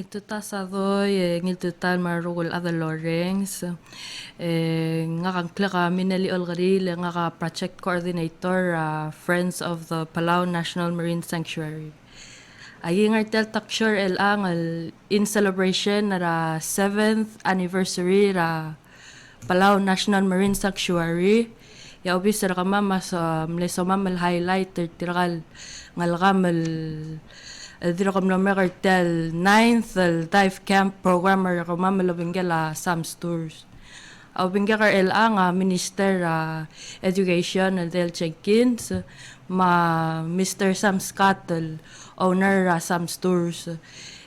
ngil tuta sadoy ngil tutal marugol other lorings nga kang klaka mineli olgari nga ka project coordinator Friends of the Palau National Marine Sanctuary. Aying artel taksure el angal in celebration na 7th anniversary ra Palau National Marine Sanctuary. Ya obis ra kama mas mlesomam highlight tiral ngalgam Dirokam no mertel 9th dive camp program rakamam lobingela Sam's Tours. Au bingera el anga Minister Education del Jenkins ma Mr. Sam Scott owner Sam's Tours.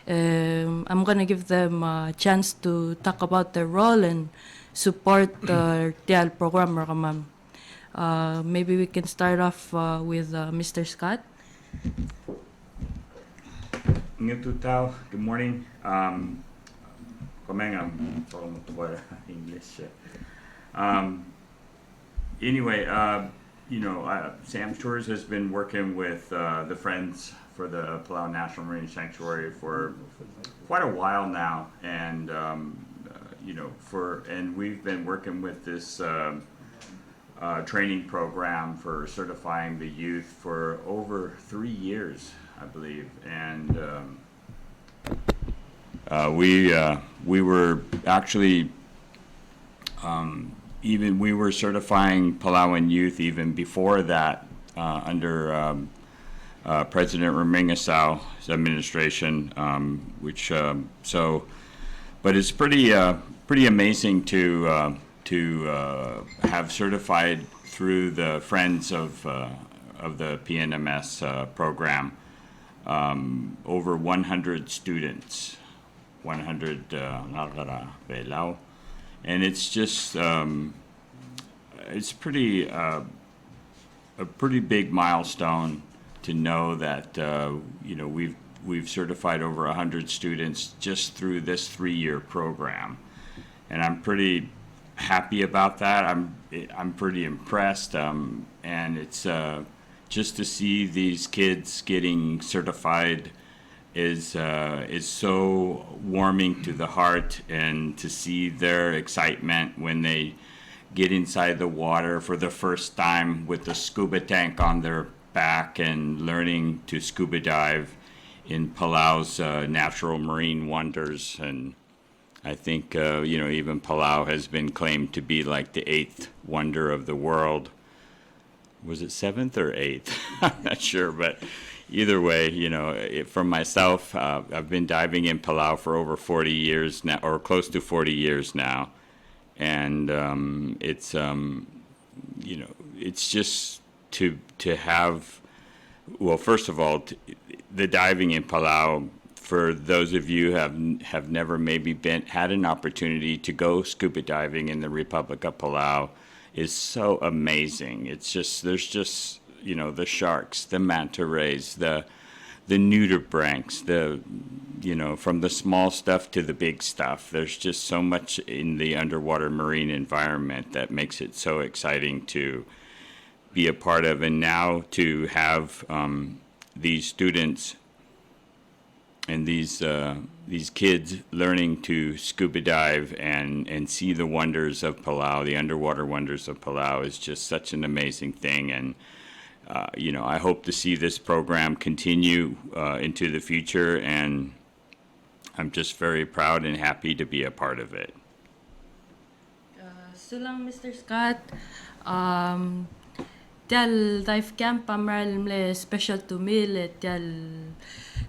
I'm gonna give them a chance to talk about their role and support the program rakamam. Maybe we can start off with Mr. Scott. Good morning. English. Anyway, Sam's Tours has been working with the Friends for the Palau National Marine Sanctuary for quite a while now, and we've been working with this training program for certifying the youth for over 3 years, I believe, and we were actually we were certifying Palauan youth even before that under President Ramingasau's administration, but it's pretty amazing to have certified through the Friends of the PNMS program. Over 100 students, 100 Palau, and it's just it's a pretty big milestone to know that we've certified over 100 students just through this 3-year program, and I'm pretty happy about that. I'm pretty impressed, and it's just to see these kids getting certified is so warming to the heart, and to see their excitement when they get inside the water for the first time with the scuba tank on their back and learning to scuba dive in Palau's natural marine wonders. And I think even Palau has been claimed to be like the 8th wonder of the world. Was it 7th or 8th? I'm not sure, but either way, from myself, I've been diving in Palau for over 40 years now, or close to 40 years now, and it's just to have, well, first of all, the diving in Palau. For those of you who have never maybe had an opportunity to go scuba diving in the Republic of Palau, is so amazing. It's just, there's just, the sharks, the manta rays, the nudibranchs, from the small stuff to the big stuff. There's just so much in the underwater marine environment that makes it so exciting to be a part of. And now to have these students and these kids learning to scuba dive and see the wonders of Palau, the underwater wonders of Palau, is just such an amazing thing. And I hope to see this program continue into the future, and I'm just very proud and happy to be a part of it. So lang, Mr. Scott, Tial dive camp amral special to me.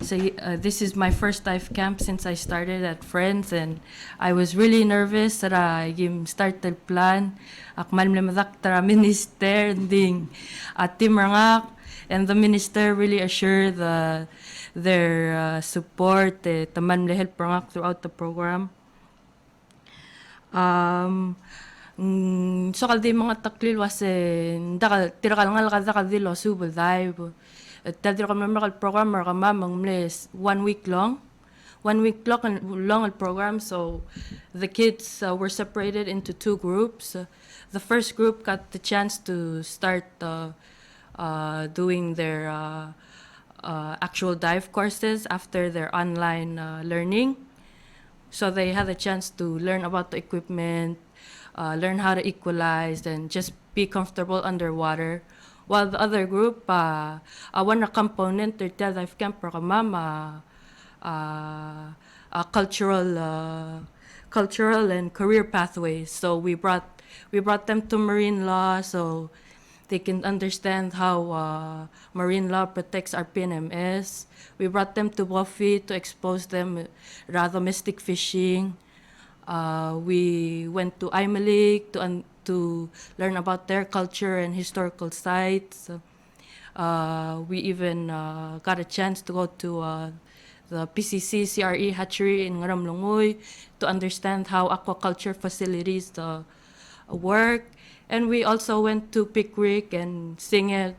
So this is my first dive camp since I started at Friends, and I was really nervous that I start the plan. Akmal madak tara minister ding atim rangak, and the minister really assured their support. Taman help rangak throughout the program. So kaldi mga taklil was tirakal ngal kada kadilo subal dive. Tadiro kam namal program ramamang 1 week long. 1 week long program. So the kids were separated into 2 groups. The first group got the chance to start doing their actual dive courses after their online learning. So they had a chance to learn about the equipment, learn how to equalize, and just be comfortable underwater. While the other group, one component or dive camp program, cultural and career pathways. So we brought them to marine law, so they can understand how marine law protects our PNMS. We brought them to Buffy to expose them domestic fishing. We went to Imalik to learn about their culture and historical sites. We even got a chance to go to the PCC CRE hatchery in Ngaramlungoy to understand how aquaculture facilities work. And we also went to Pickwick, and Singe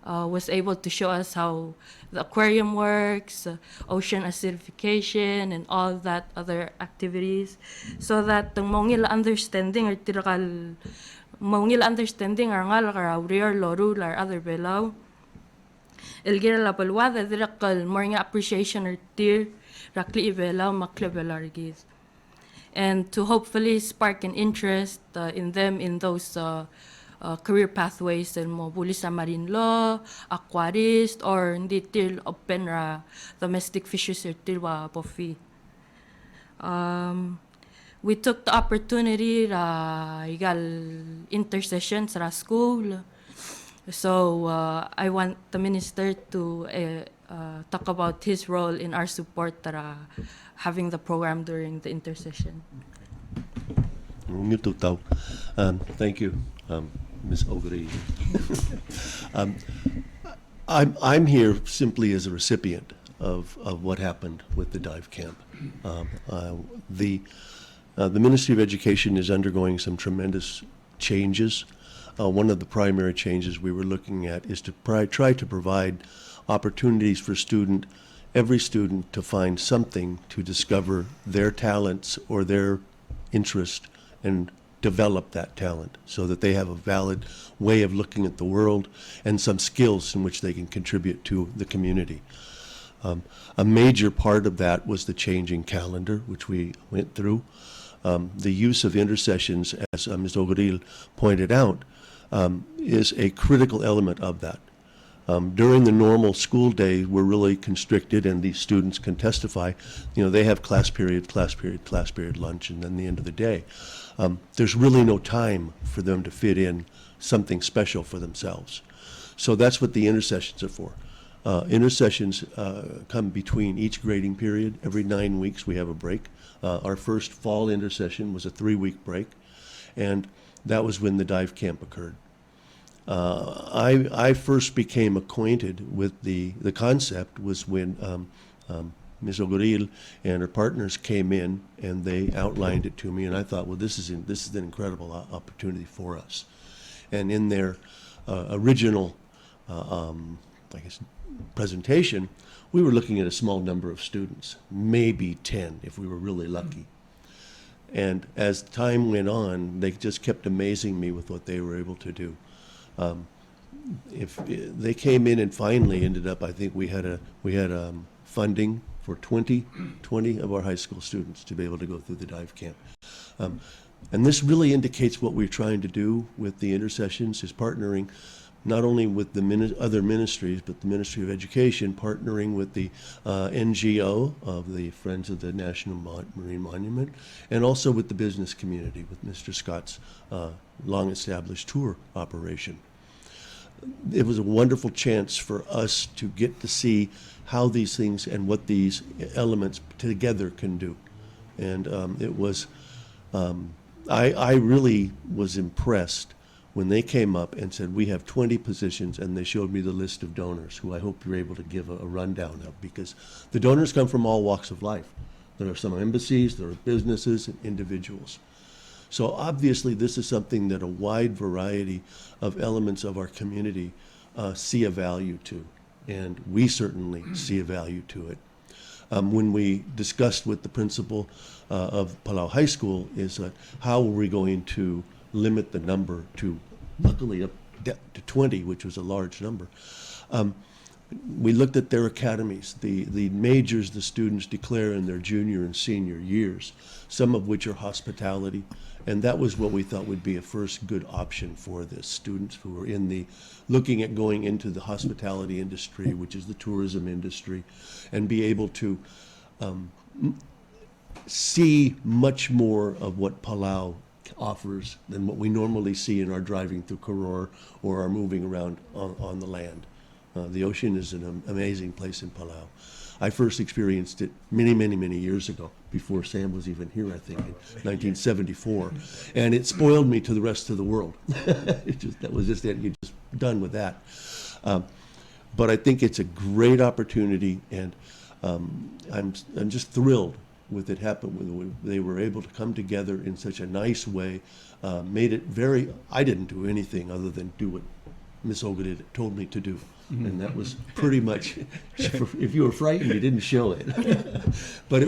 was able to show us how the aquarium works, ocean acidification, and all that other activities, so that the mongila understanding or tirakal mongila understanding ar ngal rear loru lar other below. Elgira la palwada tirakal more nga appreciation or tir rakli ibelaw maklebelargis. And to hopefully spark an interest in them in those career pathways and mo buli sa marine law, aquarist, or hindi til open ra domestic fisheries or tilwa pofi. We took the opportunity ra igal intercession sa school. So I want the minister to talk about his role in our support having the program during the intercession. Thank you, Ms. Ogri. I'm here simply as a recipient of what happened with the dive camp. The Ministry of Education is undergoing some tremendous changes. One of the primary changes we were looking at is to try to provide opportunities for every student to find something to discover their talents or their interest and develop that talent so that they have a valid way of looking at the world and some skills in which they can contribute to the community. A major part of that was the changing calendar, which we went through. The use of intercessions, as Ms. Ogril pointed out, is a critical element of that. During the normal school day, we're really constricted, and these students can testify. They have class period, lunch, and then the end of the day. There's really no time for them to fit in something special for themselves. So that's what the intercessions are for. Intercessions come between each grading period. Every 9 weeks we have a break. Our first fall intercession was a 3-week break, and that was when the dive camp occurred. I first became acquainted with the concept was when Ms. Ogoril and her partners came in and they outlined it to me, and I thought, well, this is an incredible opportunity for us. And in their original, presentation, we were looking at a small number of students, maybe 10 if we were really lucky. And as time went on, they just kept amazing me with what they were able to do. If they came in and finally ended up, I think we had funding for 20 of our high school students to be able to go through the dive camp. And this really indicates what we're trying to do with the intercessions is partnering not only with the other ministries, but the Ministry of Education, partnering with the NGO of the Friends of the National Marine Monument, and also with the business community, with Mr. Scott's long-established tour operation. It was a wonderful chance for us to get to see how these things and what these elements together can do. And it was, I really was impressed when they came up and said, we have 20 positions, and they showed me the list of donors, who I hope you're able to give a rundown of, because the donors come from all walks of life. There are some embassies, there are businesses, and individuals. So obviously this is something that a wide variety of elements of our community see a value to, and we certainly see a value to it. When we discussed with the principal of Palau High School is how are we going to limit the number to, luckily up to 20, which was a large number. we looked at their academies, the majors the students declare in their junior and senior years, some of which are hospitality. And that was what we thought would be a first good option for the students who were looking at going into the hospitality industry, which is the tourism industry, and be able to see much more of what Palau offers than what we normally see in our driving through Koror or our moving around on the land. The ocean is an amazing place in Palau. I first experienced it many, many, many years ago, before Sam was even here, I think, in 1974. And it spoiled me to the rest of the world. That was just it. You're just done with that. But I think it's a great opportunity, and I'm just thrilled with it happening. They were able to come together in such a nice way, made it very, I didn't do anything other than do what Miss Ogade told me to do. And that was pretty much, if you were frightened, you didn't show it. But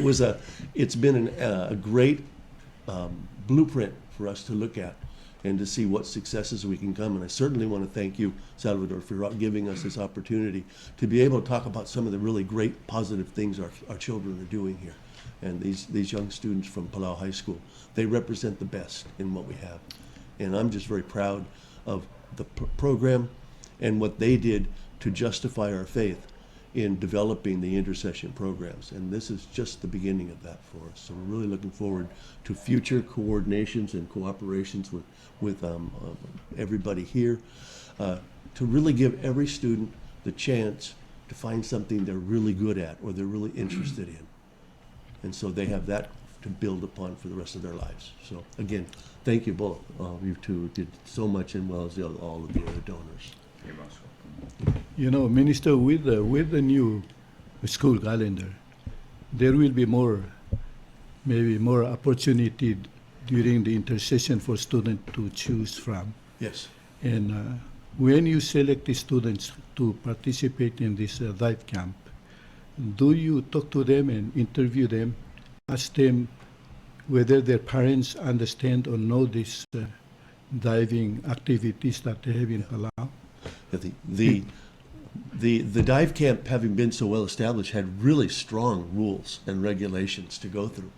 it's been a great blueprint for us to look at and to see what successes we can come. And I certainly want to thank you, Salvador, for giving us this opportunity to be able to talk about some of the really great positive things our children are doing here. And these young students from Palau High School, they represent the best in what we have. And I'm just very proud of the program and what they did to justify our faith in developing the intercession programs. And this is just the beginning of that for us. So we're really looking forward to future coordinations and cooperations with everybody here to really give every student the chance to find something they're really good at or they're really interested in. And so they have that to build upon for the rest of their lives. So again, thank you both. You two did so much, and well as all of the other donors. You're most welcome. You know, Minister, with the new school calendar, there will be maybe more opportunity during the intercession for students to choose from. Yes. And when you select the students to participate in this dive camp, do you talk to them and interview them, ask them whether their parents understand or know these diving activities that they have in Palau? The dive camp, having been so well established, had really strong rules and regulations to go through.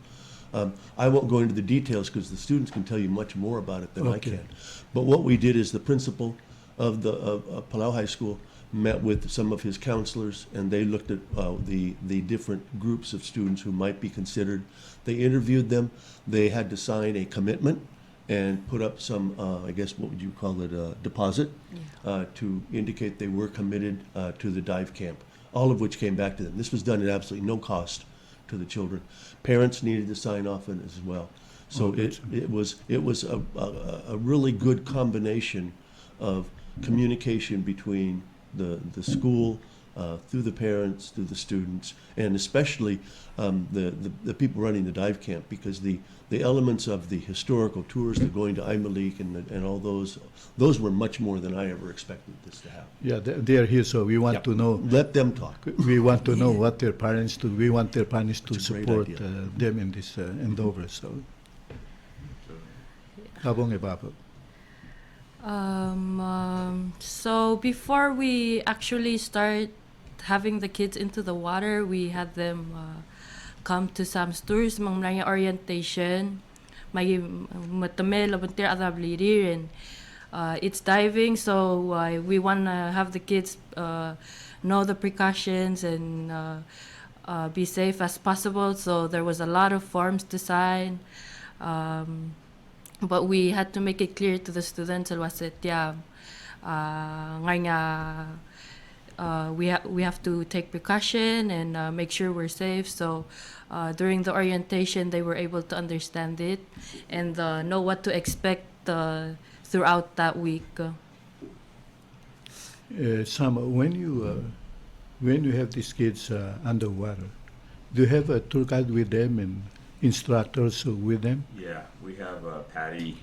I won't go into the details because the students can tell you much more about it than I can. But what we did is the principal of Palau High School met with some of his counselors, and they looked at the different groups of students who might be considered. They interviewed them. They had to sign a commitment and put up some, I guess, what would you call it, a deposit, to indicate they were committed to the dive camp, all of which came back to them. This was done at absolutely no cost to the children. Parents needed to sign off on it as well. So it was a really good combination of communication between the school, through the parents, through the students, and especially the people running the dive camp, because the elements of the historical tours, the going to Aimalik and all those were much more than I ever expected this to have. Yeah, they are here, so we want to know. Let them talk. We want to know what their parents do. We want their parents to It's a great support idea. them in this endeavor. So, Kabong Ebabo. So before we actually start having the kids into the water, we had them come to Sam's tours, mga orientation, may matame labantir adabliri, and it's diving, so we want to have the kids know the precautions and be safe as possible. So there was a lot of forms to sign. But we had to make it clear to the students, we have to take precaution and make sure we're safe. So during the orientation, they were able to understand it and know what to expect throughout that week. Sam, when you have these kids underwater, do you have a tour guide with them and instructors with them? Yeah, we have a PADI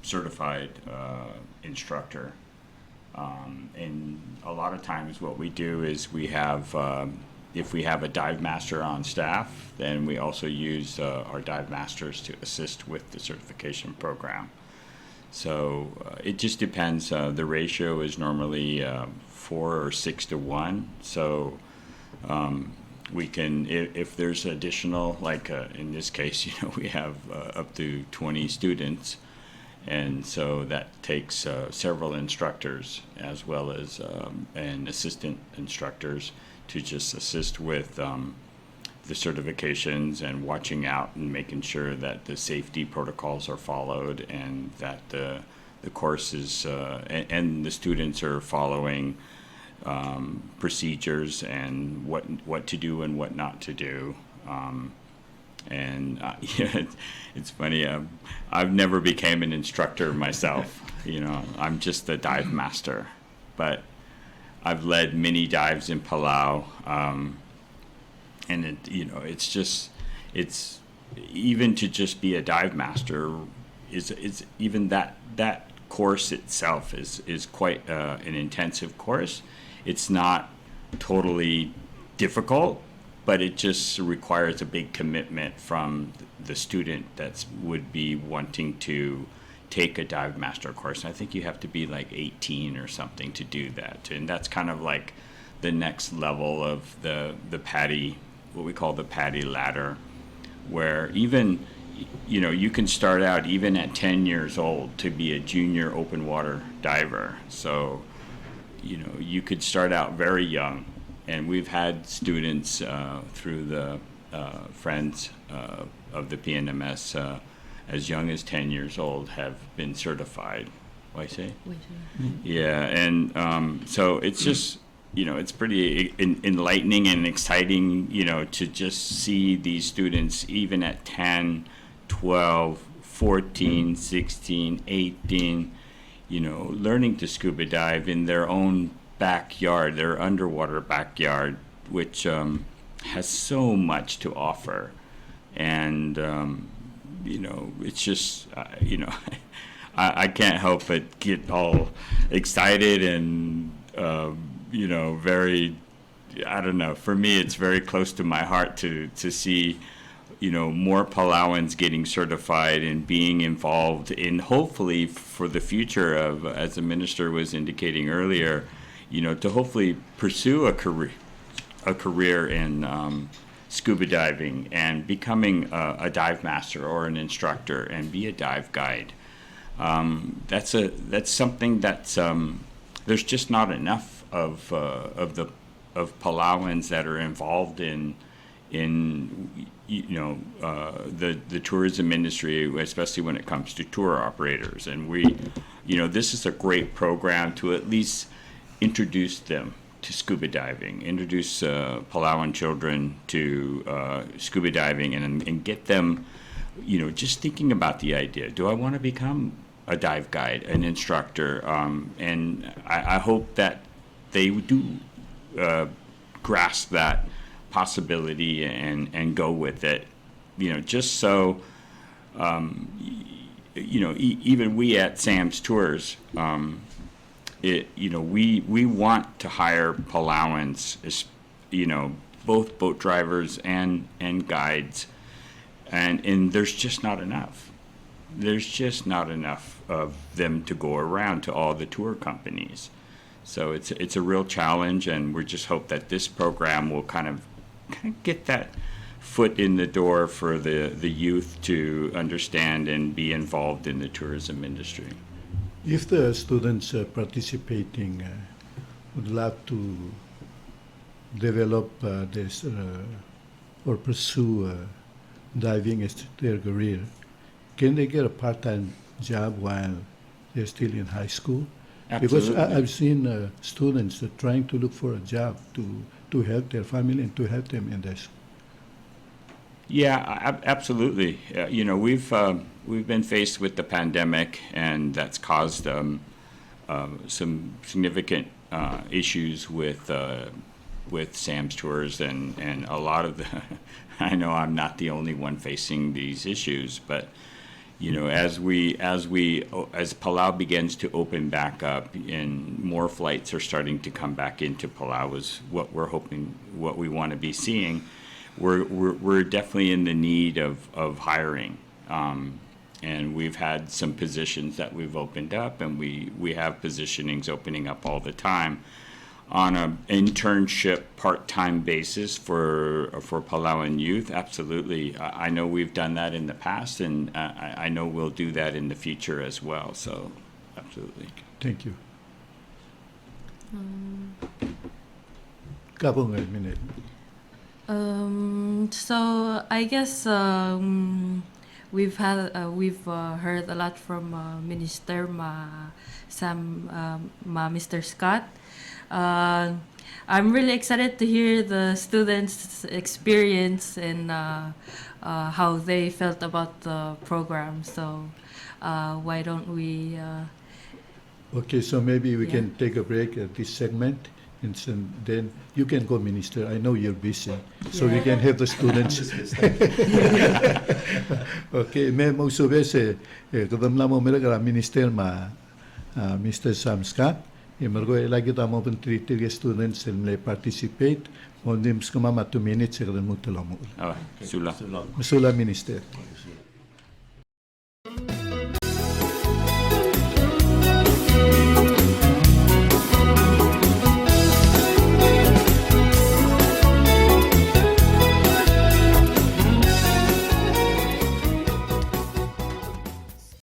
certified instructor. And a lot of times what we do is we have, if we have a dive master on staff, then we also use our dive masters to assist with the certification program. So it just depends. The ratio is normally 4 or 6 to 1. So we can, if there's additional, like in this case, we have up to 20 students. And so that takes several instructors as well as and assistant instructors to just assist with the certifications and watching out and making sure that the safety protocols are followed and that the courses and the students are following procedures and what to do and what not to do. And it's funny. I've never became an instructor myself. I'm just a dive master, but I've led many dives in Palau, and it's even to just be a dive master is even that course itself is quite an intensive course. It's not totally difficult, but it just requires a big commitment from the student that would be wanting to take a dive master course. I think you have to be like 18 or something to do that. And that's kind of like the next level of the PADI, what we call the PADI ladder, where even, you can start out even at 10 years old to be a junior open water diver. So, you could start out very young. And we've had students through the Friends of the PNMS as young as 10 years old have been certified. What I say? Yeah, and so it's just, it's pretty enlightening and exciting, to just see these students even at 10, 12, 14, 16, 18, learning to scuba dive in their own backyard, their underwater backyard, which has so much to offer. And, it's just, I can't help but get all excited and, very, I don't know, for me, it's very close to my heart to see, more Palauans getting certified and being involved in, hopefully for the future of, as the minister was indicating earlier, to hopefully pursue a career in scuba diving and becoming a dive master or an instructor and be a dive guide. That's something that's there's just not enough of Palauans that are involved in the tourism industry, especially when it comes to tour operators. And this is a great program to at least introduce them to scuba diving, introduce Palauan children to scuba diving, and get them, just thinking about the idea. Do I want to become a dive guide, an instructor? And I hope that they do grasp that possibility and go with it, just so, even we at Sam's Tours, we want to hire Palauans, both boat drivers and guides, and there's just not enough. There's just not enough of them to go around to all the tour companies. So it's a real challenge, and we just hope that this program will kind of get that foot in the door for the youth to understand and be involved in the tourism industry. If the students participating would love to develop this or pursue diving as their career, can they get a part-time job while they're still in high school? Absolutely. Because I've seen students trying to look for a job to help their family and to help them in this. Yeah, absolutely. We've been faced with the pandemic, and that's caused some significant issues with Sam's Tours, and a lot of the. I know I'm not the only one facing these issues, but as Palau begins to open back up and more flights are starting to come back into Palau, is what we're hoping, what we want to be seeing. We're definitely in the need of hiring. and we've had some positions that we've opened up, and we have positionings opening up all the time on an internship part-time basis for Palauan youth. Absolutely. I know we've done that in the past, and I know we'll do that in the future as well. So absolutely. Thank you. Kapong minute. So I guess we've heard a lot from Minister Mr. Scott. I'm really excited to hear the students' experience and how they felt about the program. So why don't we? Okay, so maybe we Yeah. can take a break at this segment, and then you can go, Minister. I know you're busy, so we can have the students. Okay, मैं सुबह से कदम लामो मेरे घर minister Mr. Sam Scott. मेरे को लगी तो हम अपन ट्रीट के students ले participate. Mondim skama 2 minutes से कदम मुतलामो. Sula. Masula Minister.